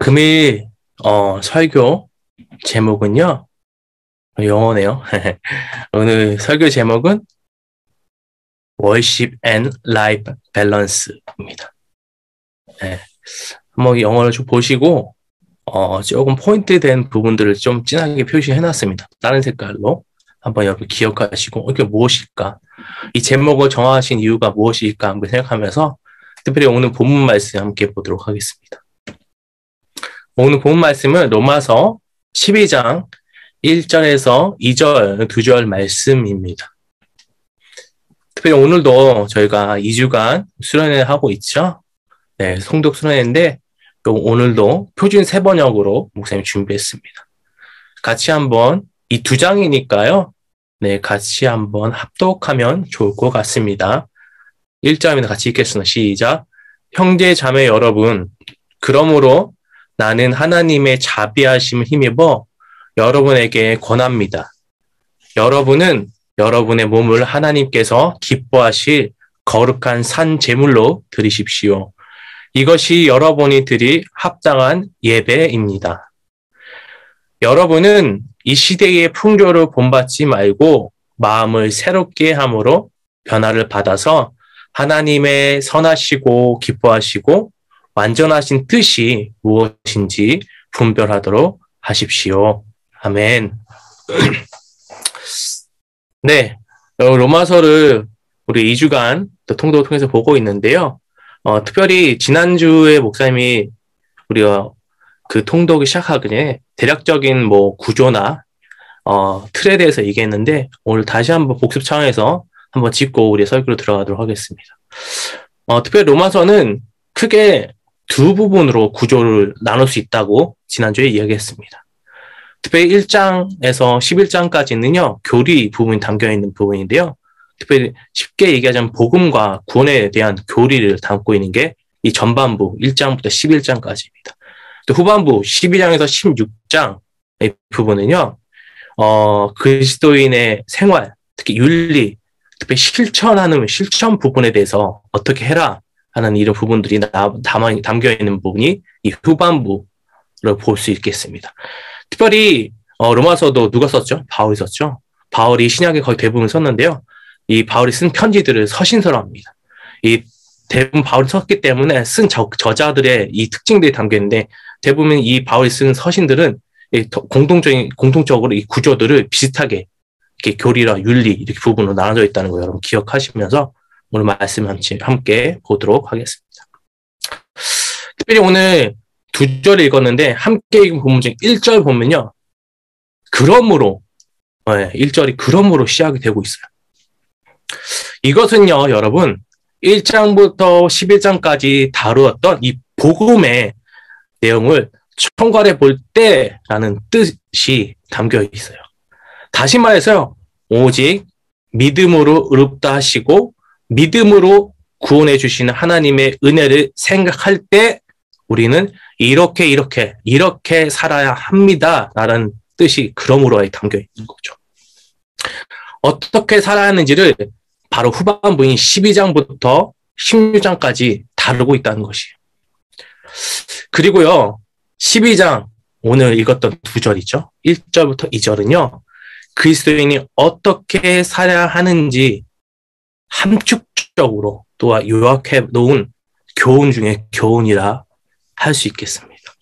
금일 설교 제목은요. 영어네요. 오늘 설교 제목은 Worship and Life Balance입니다. 네, 한번 영어를 좀 보시고 조금 포인트 된 부분들을 좀 진하게 표시해놨습니다. 다른 색깔로 한번 여러분 기억하시고 이게 무엇일까? 이 제목을 정하신 이유가 무엇일까 한번 생각하면서 특별히 오늘 본문 말씀 함께 보도록 하겠습니다. 오늘 본문 말씀은 로마서 12장 1절에서 2절, 2절 말씀입니다. 특별히 오늘도 저희가 2주간 수련회를 하고 있죠. 네, 송독 수련회인데 오늘도 표준 3번역으로 목사님 준비했습니다. 같이 한번 이 2장이니까요. 네, 같이 한번 합독하면 좋을 것 같습니다. 1절입니다. 같이 읽겠습니다. 시작. 형제 자매 여러분, 그러므로 나는 하나님의 자비하심을 힘입어 여러분에게 권합니다. 여러분은 여러분의 몸을 하나님께서 기뻐하실 거룩한 산 제물로 드리십시오. 이것이 여러분이 드릴 합당한 예배입니다. 여러분은 이 시대의 풍조를 본받지 말고 마음을 새롭게 함으로 변화를 받아서 하나님의 선하시고 기뻐하시고 완전하신 뜻이 무엇인지 분별하도록 하십시오. 아멘. 네, 로마서를 우리 2주간 또 통독을 통해서 보고 있는데요. 특별히 지난주에 목사님이 우리가 그 통독을 시작하기 전에 대략적인 뭐 구조나 틀에 대해서 얘기했는데 오늘 다시 한번 복습 차원에서 한번 짚고 우리 설교로 들어가도록 하겠습니다. 특별히 로마서는 크게 두 부분으로 구조를 나눌 수 있다고 지난주에 이야기했습니다. 특별히 1장에서 11장까지는요, 교리 부분이 담겨있는 부분인데요. 특별히 쉽게 얘기하자면 복음과 구원에 대한 교리를 담고 있는 게 이 전반부 1장부터 11장까지입니다. 또 후반부 12장에서 16장의 부분은요, 그리스도인의 생활, 특히 윤리, 특히 실천 부분에 대해서 어떻게 해라 하는 이런 부분들이 담겨있는 부분이 이 후반부를 볼 수 있겠습니다. 특별히 로마서도 누가 썼죠? 바울이 썼죠. 바울이 신약의 거의 대부분 썼는데요. 이 바울이 쓴 편지들을 서신서로 합니다. 이 대부분 바울이 썼기 때문에 쓴 저자들의 이 특징들이 담겨있는데 대부분 이 바울이 쓴 서신들은 공통적으로 이 구조들을 비슷하게 이렇게 교리와 윤리 이렇게 부분으로 나눠져 있다는 거 여러분 기억하시면서 오늘 말씀 함께 보도록 하겠습니다. 특별히 오늘 2절 읽었는데 함께 읽은 부분 중 1절 보면요. 그러므로 1절이 그러므로 시작이 되고 있어요. 이것은요, 여러분 1장부터 11장까지 다루었던 이 복음의 내용을 총괄해 볼 때라는 뜻이 담겨 있어요. 다시 말해서요. 오직 믿음으로 의롭다 하시고 믿음으로 구원해 주시는 하나님의 은혜를 생각할 때 우리는 이렇게 살아야 합니다. 라는 뜻이 그러므로에 담겨 있는 거죠. 어떻게 살아야 하는지를 바로 후반부인 12장부터 16장까지 다루고 있다는 것이에요. 그리고요, 12장, 오늘 읽었던 2절이죠. 1절부터 2절은요, 그리스도인이 어떻게 살아야 하는지 함축적으로 또 요약해 놓은 교훈 중에 교훈이라 할 수 있겠습니다.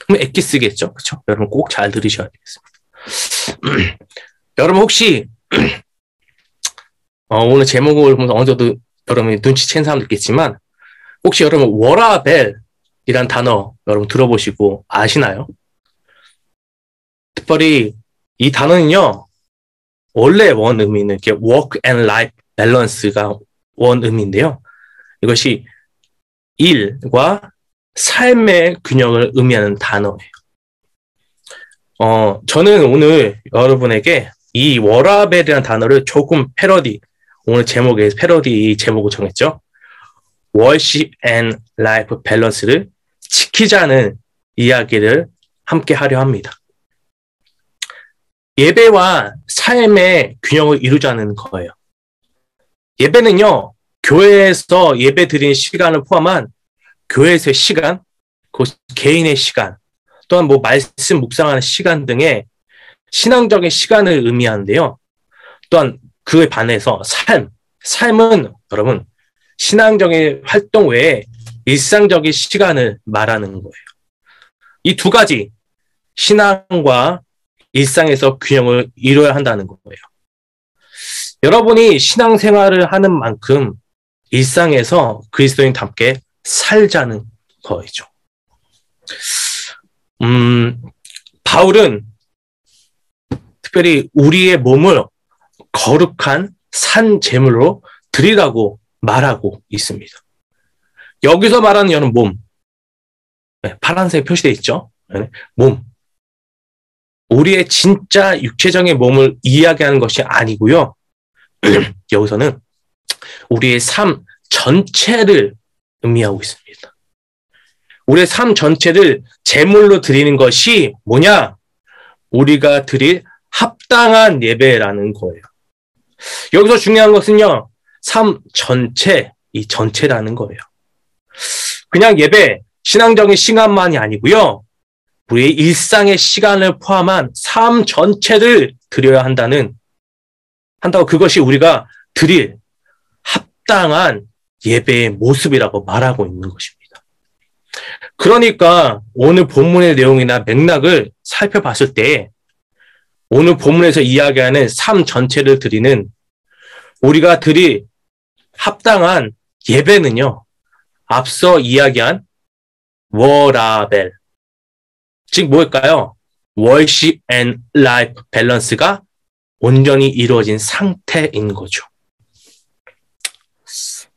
그럼 엑기스겠죠? 그렇죠? 여러분 꼭 잘 들으셔야 되겠습니다. 여러분 혹시 오늘 제목을 보면서 어느 정도 여러분이 눈치챈 사람도 있겠지만 혹시 여러분 워라벨이란 단어 여러분 들어보시고 아시나요? 특별히 이 단어는요. 원래 원 의미는 이렇게 work and life balance가 원 의미인데요. 이것이 일과 삶의 균형을 의미하는 단어예요. 저는 오늘 여러분에게 이 워라벨이라는 단어를 조금 오늘 제목에 패러디 제목을 정했죠. Worship and Life Balance를 지키자는 이야기를 함께 하려 합니다. 예배와 삶의 균형을 이루자는 거예요. 예배는요, 교회에서 예배 드리는 시간을 포함한 교회에서의 시간, 개인의 시간, 또한 뭐 말씀 묵상하는 시간 등의 신앙적인 시간을 의미하는데요. 또한 그에 반해서 삶은 여러분 신앙적인 활동 외에 일상적인 시간을 말하는 거예요. 이 두 가지 신앙과 일상에서 균형을 이루어야 한다는 거예요. 여러분이 신앙생활을 하는 만큼 일상에서 그리스도인답게 살자는 거죠. 바울은 특별히 우리의 몸을 거룩한 산 제물로 드리라고 말하고 있습니다. 여기서 말하는 여는 몸, 파란색 표시되어 있죠. 몸. 우리의 진짜 육체적인 몸을 이야기하는 것이 아니고요. 여기서는 우리의 삶 전체를 의미하고 있습니다. 우리의 삶 전체를 제물로 드리는 것이 뭐냐? 우리가 드릴 합당한 예배라는 거예요. 여기서 중요한 것은요, 삶 전체, 이 전체라는 거예요. 그냥 예배, 신앙적인 시간만이 아니고요, 우리의 일상의 시간을 포함한 삶 전체를 드려야 한다고 그것이 우리가 드릴 합당한 예배의 모습이라고 말하고 있는 것입니다. 그러니까 오늘 본문의 내용이나 맥락을 살펴봤을 때 오늘 본문에서 이야기하는 삶 전체를 드리는 우리가 드릴 합당한 예배는요, 앞서 이야기한 워라벨, 즉 뭘까요? 월십 앤 라이프 밸런스가 온전히 이루어진 상태인 거죠.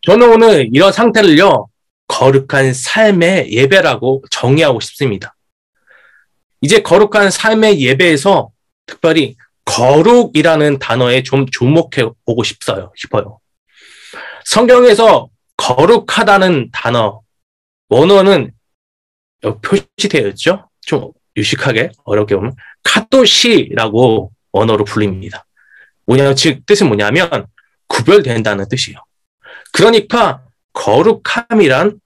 저는 오늘 이런 상태를요, 거룩한 삶의 예배라고 정의하고 싶습니다. 이제 거룩한 삶의 예배에서 특별히 거룩이라는 단어에 좀 주목해 보고 싶어요. 성경에서 거룩하다는 단어, 원어는 표시되어 있죠? 좀 유식하게 어렵게 보면 카도시라고 원어로 불립니다. 즉 뜻은 뭐냐면 구별된다는 뜻이에요. 그러니까 거룩함이란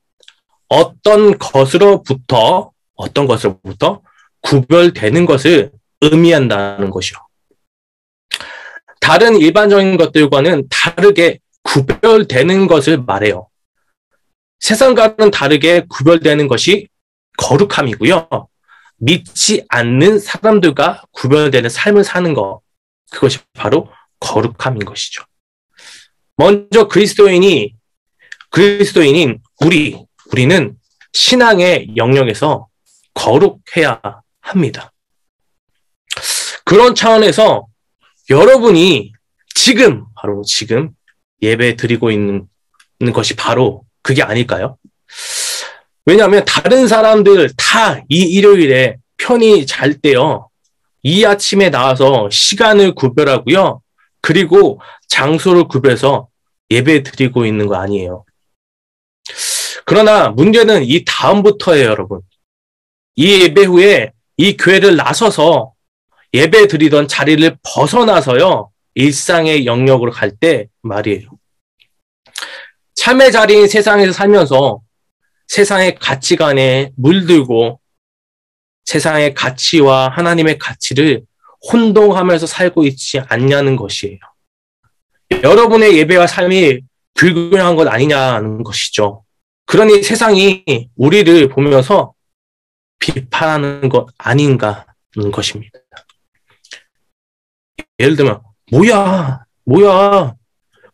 어떤 것으로부터 구별되는 것을 의미한다는 것이요. 다른 일반적인 것들과는 다르게 구별되는 것을 말해요. 세상과는 다르게 구별되는 것이 거룩함이고요. 믿지 않는 사람들과 구별되는 삶을 사는 것, 그것이 바로 거룩함인 것이죠. 먼저 그리스도인인 우리는 신앙의 영역에서 거룩해야 합니다. 그런 차원에서 여러분이 바로 지금 예배 드리고 있는 것이 바로 그게 아닐까요? 왜냐하면 다른 사람들 다 이 일요일에 편히 잘 때요, 이 아침에 나와서 시간을 구별하고요, 그리고 장소를 구별해서 예배 드리고 있는 거 아니에요. 그러나 문제는 이 다음부터예요, 여러분. 이 예배 후에 이 교회를 나서서 예배 드리던 자리를 벗어나서요, 일상의 영역으로 갈 때 말이에요. 참의 자리인 세상에서 살면서 세상의 가치관에 물들고 세상의 가치와 하나님의 가치를 혼동하면서 살고 있지 않냐는 것이에요. 여러분의 예배와 삶이 불균형한 것 아니냐는 것이죠. 그러니 세상이 우리를 보면서 비판하는 것 아닌가 하는 것입니다. 예를 들면 뭐야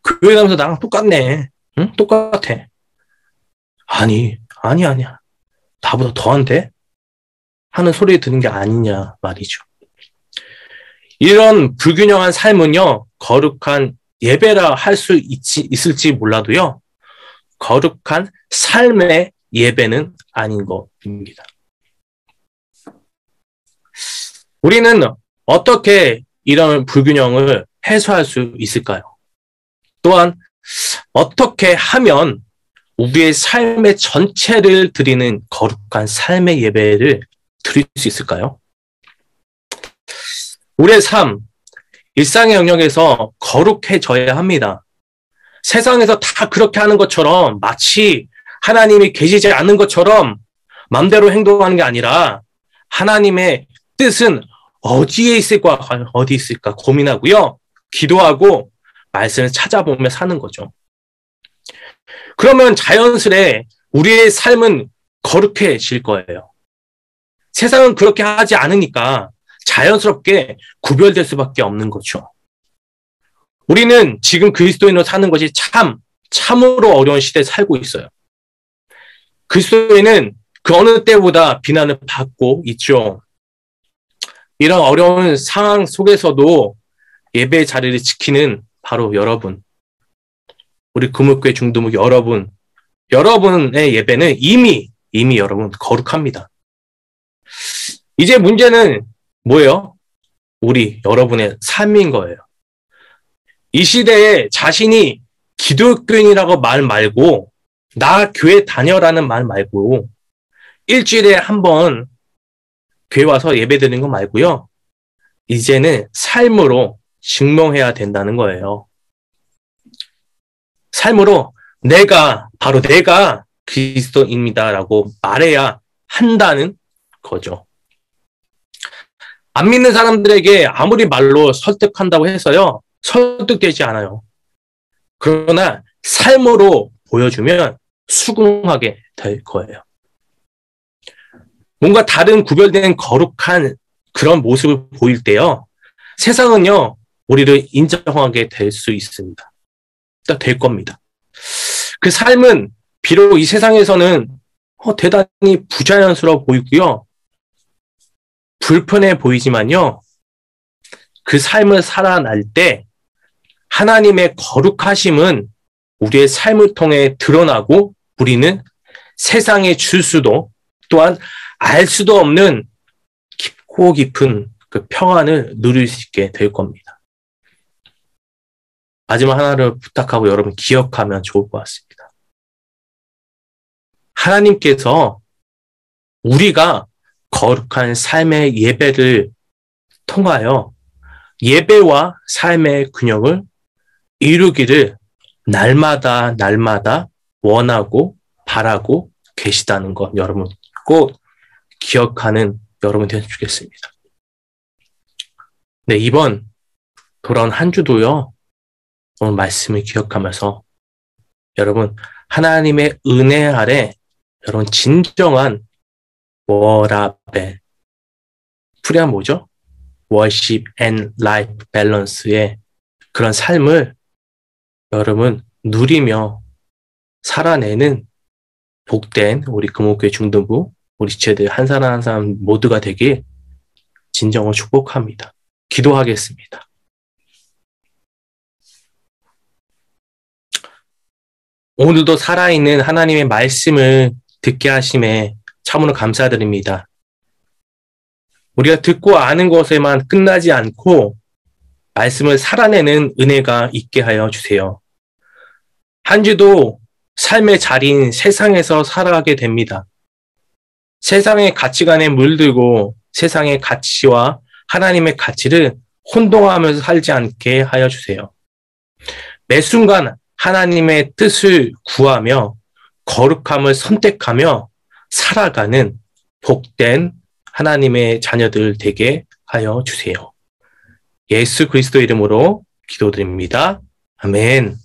교회 가면서 나랑 똑같네. 응? 똑같아. 아니야. 나보다 더한데? 하는 소리 듣는 게 아니냐 말이죠. 이런 불균형한 삶은요, 거룩한 예배라 할 수 있을지 몰라도요, 거룩한 삶의 예배는 아닌 것입니다. 우리는 어떻게 이런 불균형을 해소할 수 있을까요? 또한 어떻게 하면 우리의 삶의 전체를 드리는 거룩한 삶의 예배를 드릴 수 있을까요? 우리의 삶, 일상의 영역에서 거룩해져야 합니다. 세상에서 다 그렇게 하는 것처럼 마치 하나님이 계시지 않는 것처럼 마음대로 행동하는 게 아니라 하나님의 뜻은 어디에 있을까, 어디 있을까 고민하고요. 기도하고 말씀을 찾아보며 사는 거죠. 그러면 자연스레 우리의 삶은 거룩해질 거예요. 세상은 그렇게 하지 않으니까 자연스럽게 구별될 수밖에 없는 거죠. 우리는 지금 그리스도인으로 사는 것이 참으로 어려운 시대에 살고 있어요. 그리스도인은 그 어느 때보다 비난을 받고 있죠. 이런 어려운 상황 속에서도 예배 자리를 지키는 바로 여러분, 우리 금옥교회 중도목 여러분의 예배는 이미 여러분 거룩합니다. 이제 문제는 뭐예요? 여러분의 삶인 거예요. 이 시대에 자신이 기독교인이라고 말 말고 나 교회 다녀라는 말 말고 일주일에 한 번 교회 와서 예배 드리는 거 말고요. 이제는 삶으로 증명해야 된다는 거예요. 삶으로 바로 내가 그리스도인이다라고 말해야 한다는 거죠. 안 믿는 사람들에게 아무리 말로 설득한다고 해서요. 설득되지 않아요. 그러나 삶으로 보여주면 수긍하게 될 거예요. 뭔가 다른 구별된 거룩한 그런 모습을 보일 때요. 세상은요. 우리를 인정하게 될 수 있습니다. 될 겁니다. 그 삶은 비록 이 세상에서는 대단히 부자연스러워 보이고요. 불편해 보이지만요. 그 삶을 살아날 때 하나님의 거룩하심은 우리의 삶을 통해 드러나고 우리는 세상에 줄 수도 또한 알 수도 없는 깊고 깊은 그 평안을 누릴 수 있게 될 겁니다. 마지막 하나를 부탁하고 여러분 기억하면 좋을 것 같습니다. 하나님께서 우리가 거룩한 삶의 예배를 통하여 예배와 삶의 균형을 이루기를 날마다 원하고 바라고 계시다는 것 여러분 꼭 기억하는 여러분 되었으면 좋겠습니다. 네, 이번 돌아온 한 주도요. 오늘 말씀을 기억하면서 여러분 하나님의 은혜 아래 여러분 진정한 워라벨 풀이한 뭐죠? Worship and Life Balance의 그런 삶을 여러분 누리며 살아내는 복된 우리 금옥교회 중등부 우리 지체들 한 사람 한 사람 모두가 되길 진정으로 축복합니다. 기도하겠습니다. 오늘도 살아있는 하나님의 말씀을 듣게 하심에 참으로 감사드립니다. 우리가 듣고 아는 것에만 끝나지 않고 말씀을 살아내는 은혜가 있게 하여 주세요. 한 주도 삶의 자리인 세상에서 살아가게 됩니다. 세상의 가치관에 물들고 세상의 가치와 하나님의 가치를 혼동하면서 살지 않게 하여 주세요. 매 순간 하나님의 뜻을 구하며 거룩함을 선택하며 살아가는 복된 하나님의 자녀들 되게 하여 주세요. 예수 그리스도 이름으로 기도드립니다. 아멘.